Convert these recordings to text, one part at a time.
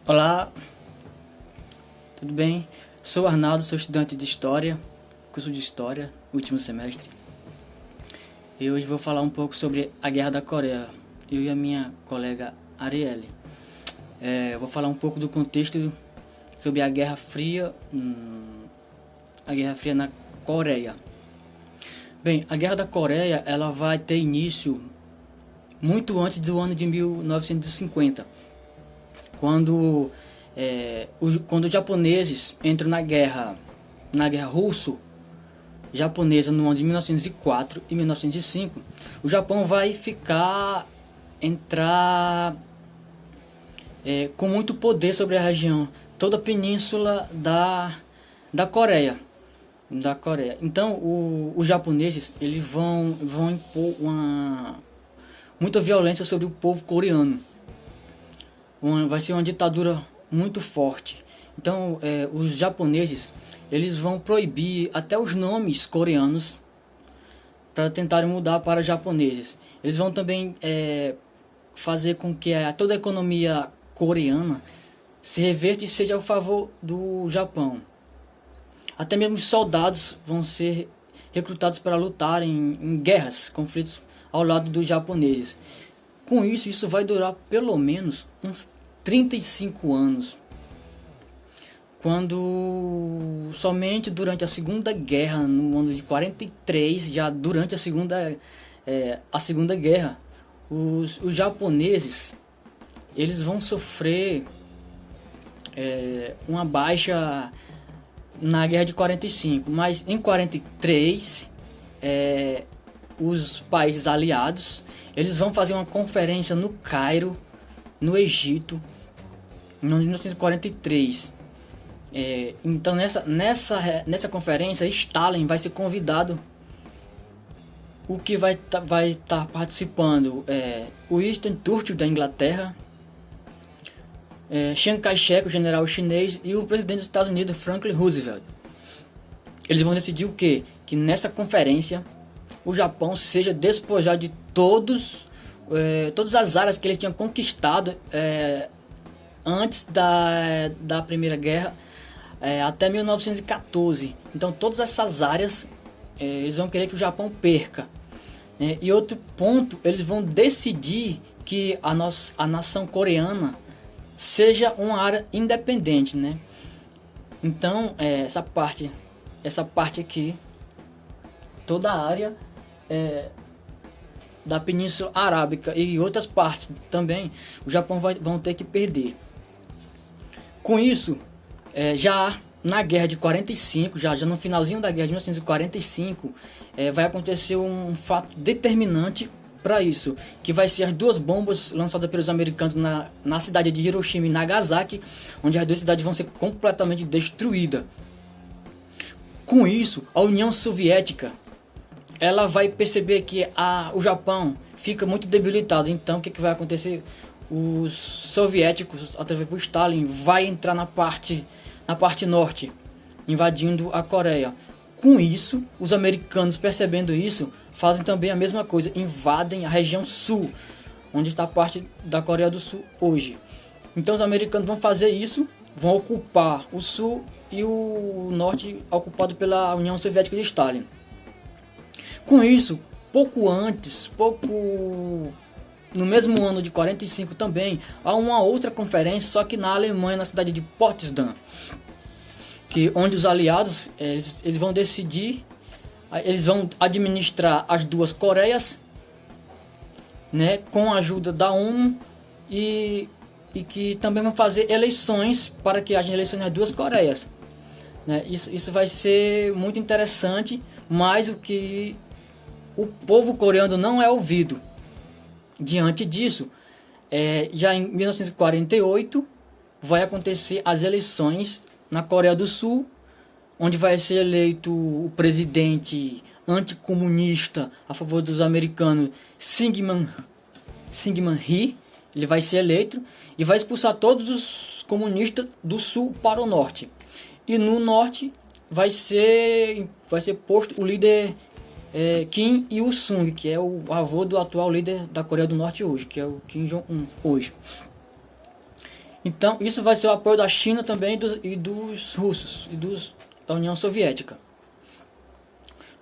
Olá, tudo bem? Sou Arnaldo, sou estudante de História, curso de História, último semestre. E hoje vou falar um pouco sobre a Guerra da Coreia, eu e a minha colega Arielle. Vou falar um pouco do contexto sobre a Guerra Fria, na Coreia. Bem, a Guerra da Coreia ela vai ter início muito antes do ano de 1950, quando os japoneses entram na guerra russo-japonesa no ano de 1904 e 1905. O Japão vai entrar com muito poder sobre a região, toda a península da Coreia. Então, os japoneses eles vão impor muita violência sobre o povo coreano. Vai ser uma ditadura muito forte. Então, os japoneses eles vão proibir até os nomes coreanos para tentarem mudar para japoneses. Eles vão também fazer com que toda a economia coreana se reverta e seja a favor do Japão. Até mesmo os soldados vão ser recrutados para lutar em guerras, conflitos ao lado dos japoneses. Com isso vai durar pelo menos uns 35 anos. Quando somente durante a Segunda Guerra, no ano de 43, já durante a Segunda Guerra, os japoneses eles vão sofrer uma baixa na Guerra de 45, mas em 43 os países aliados eles vão fazer uma conferência no Cairo, no Egito, em 1943. Então nessa conferência Stalin vai ser convidado. O que vai estar participando o Winston Churchill da Inglaterra, Chiang Kai-shek, o general chinês, e o presidente dos Estados Unidos, Franklin Roosevelt. Eles vão decidir o quê? Que nessa conferência o Japão seja despojado de todas as áreas que ele tinha conquistado antes da Primeira Guerra, até 1914. Então todas essas áreas eles vão querer que o Japão perca. E outro ponto, eles vão decidir que a nação coreana seja uma área independente, né? Então essa parte aqui, toda a área da Península Arábica e outras partes também, o Japão vão ter que perder. Com isso, já na Guerra de 45, já no finalzinho da Guerra de 1945, vai acontecer um fato determinante para isso, que vai ser as duas bombas lançadas pelos americanos na cidade de Hiroshima e Nagasaki, onde as duas cidades vão ser completamente destruídas. Com isso, a União Soviética ela vai perceber que o Japão fica muito debilitado. Então o que vai acontecer? Os soviéticos, através do Stalin, vai entrar na parte norte, invadindo a Coreia. Com isso, os americanos, percebendo isso, fazem também a mesma coisa, invadem a região sul, onde está a parte da Coreia do Sul hoje. Então os americanos vão fazer isso, vão ocupar o sul e o norte ocupado pela União Soviética de Stalin. Com isso, no mesmo ano de 45 também, há uma outra conferência, só que na Alemanha, na cidade de Potsdam, onde os aliados eles vão decidir, eles vão administrar as duas Coreias, né, com a ajuda da ONU, e que também vão fazer eleições para que haja eleições nas duas Coreias, né? Isso vai ser muito interessante, mas o que o povo coreano não é ouvido. Diante disso, já em 1948 vai acontecer as eleições na Coreia do Sul, onde vai ser eleito o presidente anticomunista a favor dos americanos, Syngman Rhee. Ele vai ser eleito e vai expulsar todos os comunistas do sul para o norte. E no norte vai ser posto o líder Kim Il-sung, que é o avô do atual líder da Coreia do Norte hoje, que é o Kim Jong-un hoje. Então, isso vai ser o apoio da China também e dos russos e da União Soviética.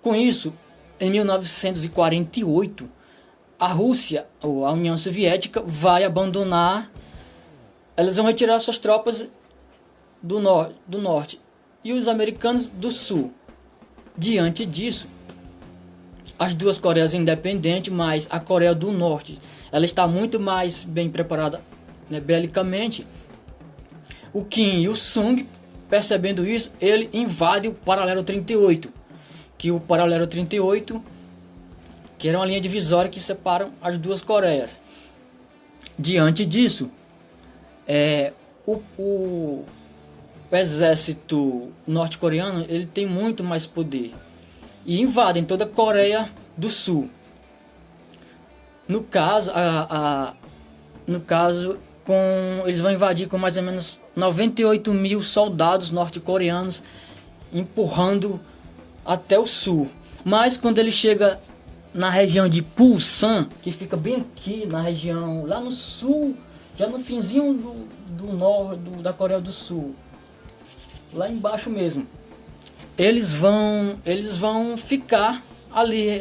Com isso, em 1948, a Rússia, ou a União Soviética, vai abandonar, elas vão retirar suas tropas do norte e os americanos do sul. Diante disso, as duas Coreias independentes, mas a Coreia do Norte, ela está muito mais bem preparada, né, belicamente. O Kim e o Sung, percebendo isso, ele invade o paralelo 38, que o paralelo 38, que era uma linha divisória que separa as duas Coreias. Diante disso, o exército norte-coreano, ele tem muito mais poder e invadem toda a Coreia do Sul. No caso, eles vão invadir com mais ou menos 98 mil soldados norte-coreanos, empurrando até o sul. Mas quando ele chega na região de Pulsan, que fica bem aqui na região, lá no sul, já no finzinho do norte da Coreia do Sul, lá embaixo mesmo, eles vão ficar ali.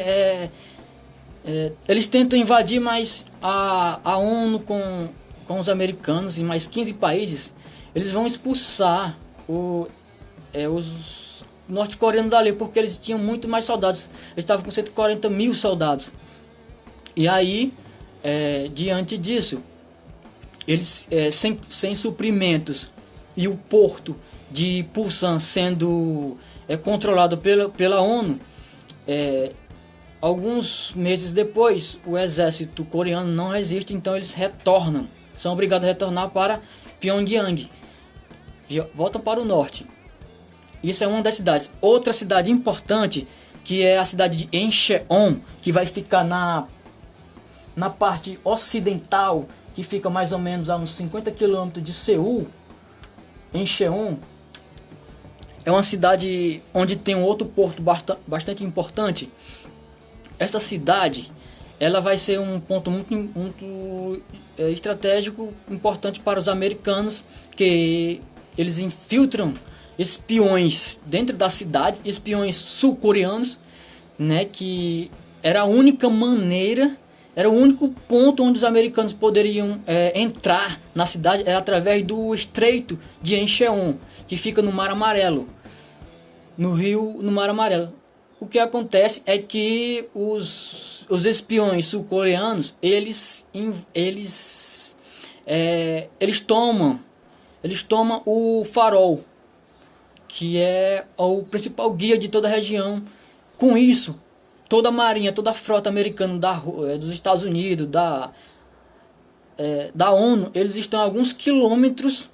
Eles tentam invadir, mas a ONU com os americanos e mais 15 países, eles vão expulsar os norte-coreanos dali, porque eles tinham muito mais soldados. Eles estavam com 140 mil soldados. E aí, diante disso, eles sem suprimentos e o porto de Pulsan sendo controlado pela ONU, alguns meses depois o exército coreano não resiste, então eles retornam, são obrigados a retornar para Pyongyang, voltam para o norte. Isso é uma das cidades. Outra cidade importante, que é a cidade de Incheon, que vai ficar na parte ocidental, que fica mais ou menos a uns 50 km de Seul. Incheon é uma cidade onde tem um outro porto bastante importante. Essa cidade, ela vai ser um ponto muito estratégico, importante para os americanos, que eles infiltram espiões dentro da cidade, espiões sul-coreanos, né, que era a única maneira, era o único ponto onde os americanos poderiam entrar na cidade, era através do Estreito de Incheon, que fica no Mar Amarelo, no Mar Amarelo. O que acontece é que os espiões sul-coreanos, eles tomam o Farol, que é o principal guia de toda a região. Com isso, toda a marinha, toda a frota americana dos Estados Unidos, da ONU, eles estão a alguns quilômetros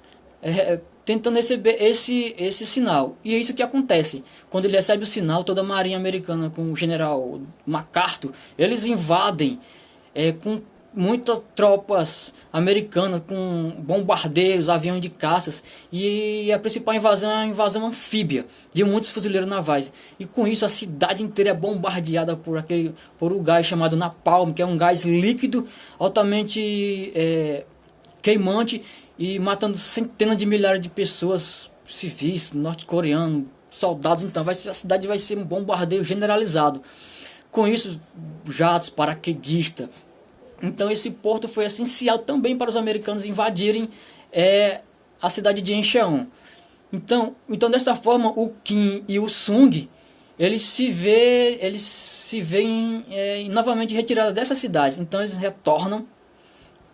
tentando receber esse sinal. E é isso que acontece. Quando ele recebe o sinal, toda a marinha americana com o general MacArthur, eles invadem com muitas tropas americanas, com bombardeiros, aviões de caças, e a principal invasão é a invasão anfíbia de muitos fuzileiros navais. E com isso a cidade inteira é bombardeada por um gás chamado napalm, que é um gás líquido altamente queimante, e matando centenas de milhares de pessoas civis, norte-coreanos, soldados. Então a cidade vai ser um bombardeio generalizado. Com isso, jatos, paraquedistas. Então esse porto foi essencial também para os americanos invadirem a cidade de Incheon. Então dessa forma, o Kim e o Sung, eles se veem novamente retirados dessas cidades. Então eles retornam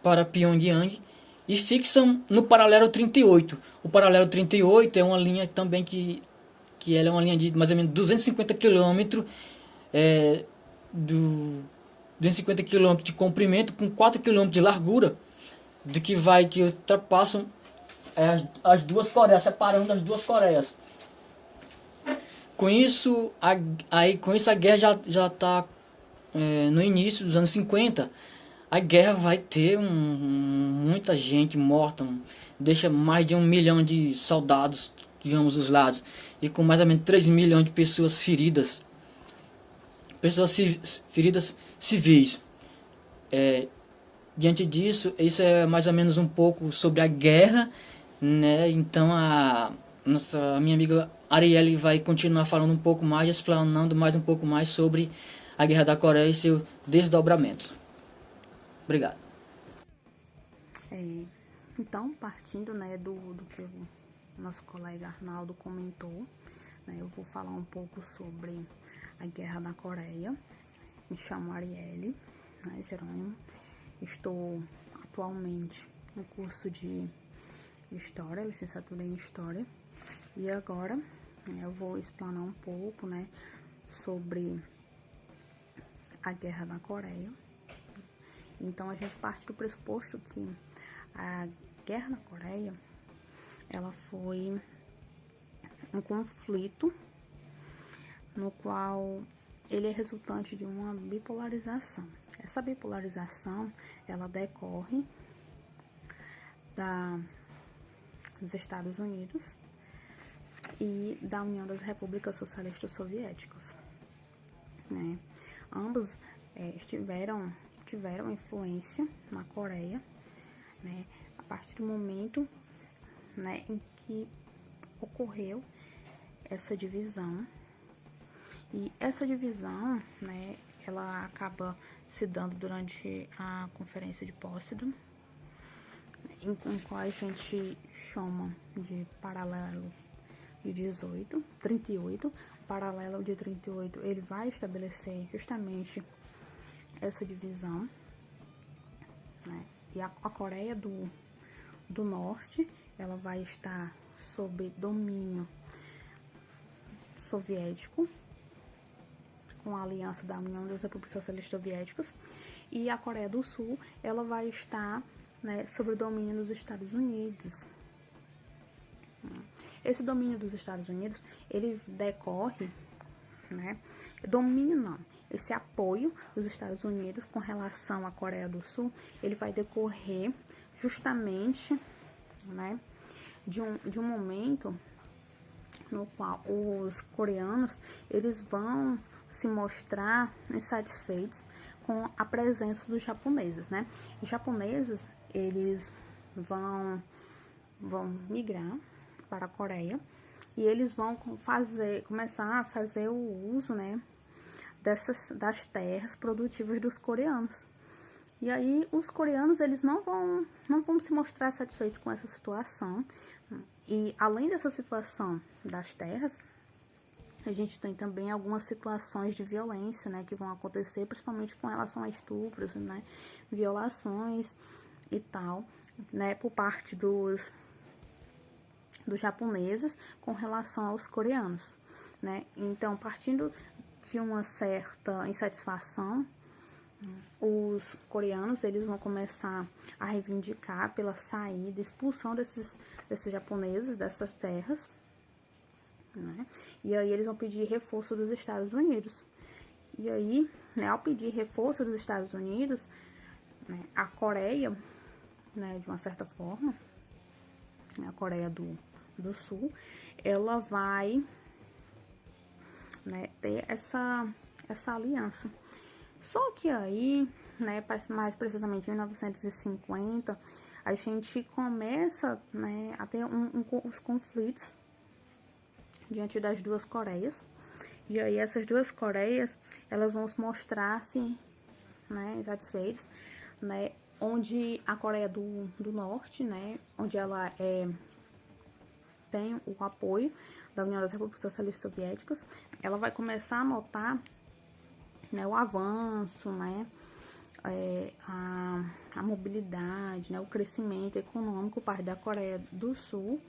para Pyongyang e fixam no paralelo 38. O paralelo 38 é uma linha também que ela é uma linha de mais ou menos 250 km, 250 km de comprimento, com 4 km de largura, que ultrapassam as duas Coreias, separando as duas Coreias. Com isso a guerra já está no início dos anos 50. A guerra vai ter muita gente morta, deixa mais de 1 milhão de soldados de ambos os lados, e com mais ou menos 3 milhões de pessoas feridas. Pessoas feridas civis. Diante disso, isso é mais ou menos um pouco sobre a guerra, né? Então a minha amiga Arielle vai continuar falando um pouco mais, explanando mais um pouco mais sobre a Guerra da Coreia e seu desdobramento. Obrigado. Então, partindo, né, do que o nosso colega Arnaldo comentou, né, eu vou falar um pouco sobre a Guerra da Coreia. Me chamo Arielle, né, Jerônimo. Estou atualmente no curso de História, licenciatura em História. E agora, né, eu vou explanar um pouco, né, sobre a Guerra da Coreia. Então, a gente parte do pressuposto que a Guerra na Coreia, ela foi um conflito no qual ele é resultante de uma bipolarização. Essa bipolarização, ela decorre dos Estados Unidos e da União das Repúblicas Socialistas Soviéticas, né? Ambos tiveram influência na Coreia, né, a partir do momento, né, em que ocorreu essa divisão. E essa divisão, né, ela acaba se dando durante a Conferência de Potsdam, em qual a gente chama de Paralelo de 38. O Paralelo de 38, ele vai estabelecer justamente essa divisão, né? E a Coreia do Norte, ela vai estar sob domínio soviético, com a aliança da União das Repúblicas Socialistas Soviéticas, e a Coreia do Sul, ela vai estar, né, sob o domínio dos Estados Unidos. Esse domínio dos Estados Unidos, ele decorre, né, domínio não, esse apoio dos Estados Unidos com relação à Coreia do Sul, ele vai decorrer justamente, né, de um momento no qual os coreanos, eles vão se mostrar insatisfeitos com a presença dos japoneses, né? Os japoneses, eles vão migrar para a Coreia e eles vão começar a fazer o uso, né, das terras produtivas dos coreanos. E aí os coreanos, eles não vão se mostrar satisfeitos com essa situação. E além dessa situação das terras, a gente tem também algumas situações de violência, né, que vão acontecer, principalmente com relação a estupros, né, violações e tal, né, por parte dos japoneses com relação aos coreanos, né. Então, partindo de uma certa insatisfação, os coreanos, eles vão começar a reivindicar pela saída, expulsão desses japoneses dessas terras, né? E aí eles vão pedir reforço dos Estados Unidos. E aí, né, ao pedir reforço dos Estados Unidos, né, a Coreia, né, de uma certa forma, né, a Coreia do Sul, ela vai, né, ter essa aliança. Só que aí, né, mais precisamente em 1950, a gente começa, né, a ter os conflitos diante das duas Coreias. E aí essas duas Coreias, elas vão se mostrar-se, né, insatisfeitas, né, onde a Coreia do Norte, né, onde ela tem o apoio da União das Repúblicas Socialistas Soviéticas, ela vai começar a notar, né, o avanço, né, a mobilidade, né, o crescimento econômico por parte da Coreia do Sul.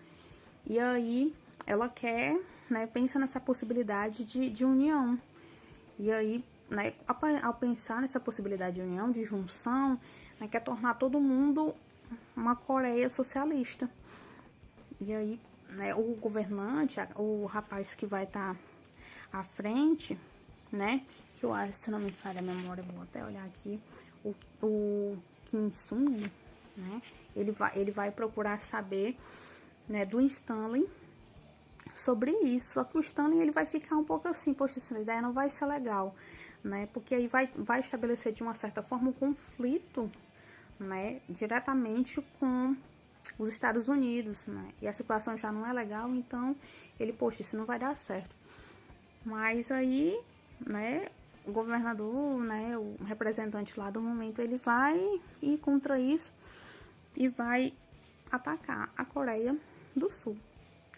E aí ela quer, né, pensa nessa possibilidade de união. E aí, né, ao pensar nessa possibilidade de união, de junção, né, quer tornar todo mundo uma Coreia socialista. E aí, né, o governante, o rapaz que vai estar à frente, né, que eu acho, se não me falha a memória, vou até olhar aqui, o Kim Sung, né, ele vai procurar saber, né, do Stanley sobre isso. Só que o Stanley, ele vai ficar um pouco assim, poxa, essa ideia não vai ser legal, né, porque aí vai estabelecer de uma certa forma um conflito né, diretamente com os Estados Unidos, né, e a situação já não é legal, então ele, poxa, isso não vai dar certo. Mas aí, né, o governador, né, o representante lá do momento, ele vai ir contra isso e vai atacar a Coreia do Sul.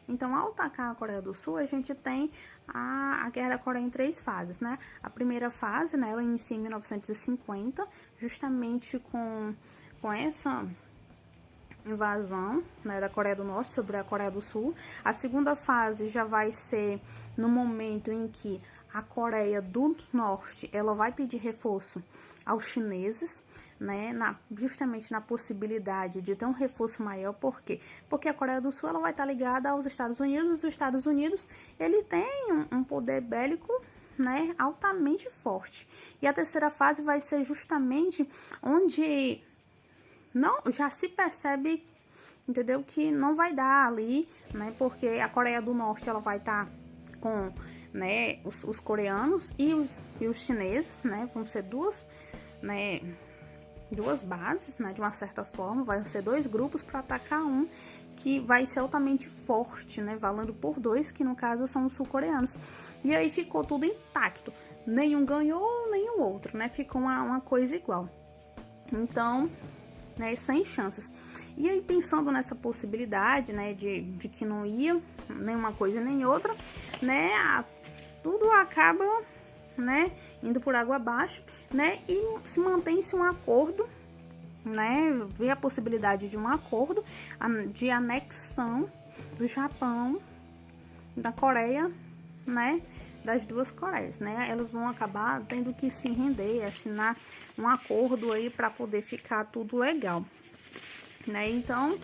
Então, ao atacar a Coreia do Sul, a gente tem a Guerra da Coreia em 3 fases, né? A primeira fase, né, ela inicia em 1950, justamente com essa invasão, né, da Coreia do Norte sobre a Coreia do Sul. A segunda fase já vai ser no momento em que a Coreia do Norte ela vai pedir reforço aos chineses, né, justamente na possibilidade de ter um reforço maior. Por quê? Porque a Coreia do Sul ela vai estar ligada aos Estados Unidos. Os Estados Unidos ele tem um poder bélico, né, altamente forte. E a terceira fase vai ser justamente onde não já se percebe, entendeu, que não vai dar ali, né, porque a Coreia do Norte ela vai estar com, né, os coreanos e os chineses, né, vão ser duas bases, né, de uma certa forma, vai ser 2 grupos para atacar um que vai ser altamente forte, né, valendo por 2, que no caso são os sul-coreanos. E aí ficou tudo intacto, nenhum ganhou, nem o outro, né, ficou uma coisa igual. Então, né, sem chances. E aí, pensando nessa possibilidade, né, de que não ia nem uma coisa nem outra, né, tudo acaba, né, indo por água abaixo, né, e se mantém-se um acordo, né, vê a possibilidade de um acordo de anexão do Japão, da Coreia, né, das 2 Coreias, né, elas vão acabar tendo que se render, assinar um acordo aí para poder ficar tudo legal, né, então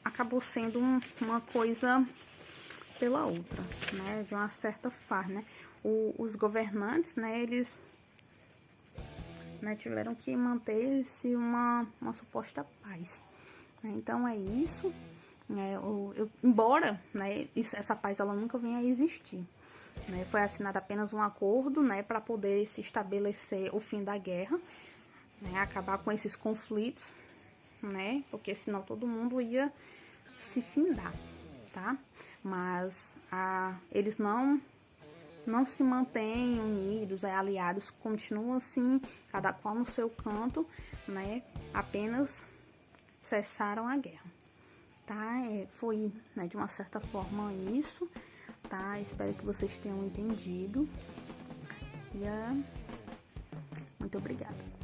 acabou sendo uma coisa pela outra, né, de uma certa forma, né, os governantes, né, eles, né, tiveram que manter-se uma suposta paz, né, então é isso, né, embora, né, essa paz ela nunca venha a existir, né, foi assinado apenas um acordo, né, para poder se estabelecer o fim da guerra, né, acabar com esses conflitos, né, porque senão todo mundo ia se findar, tá? Mas eles não se mantêm unidos, aliados, continuam assim, cada qual no seu canto, né, apenas cessaram a guerra, tá? Foi, né, de uma certa forma isso, tá? Espero que vocês tenham entendido. E muito obrigada.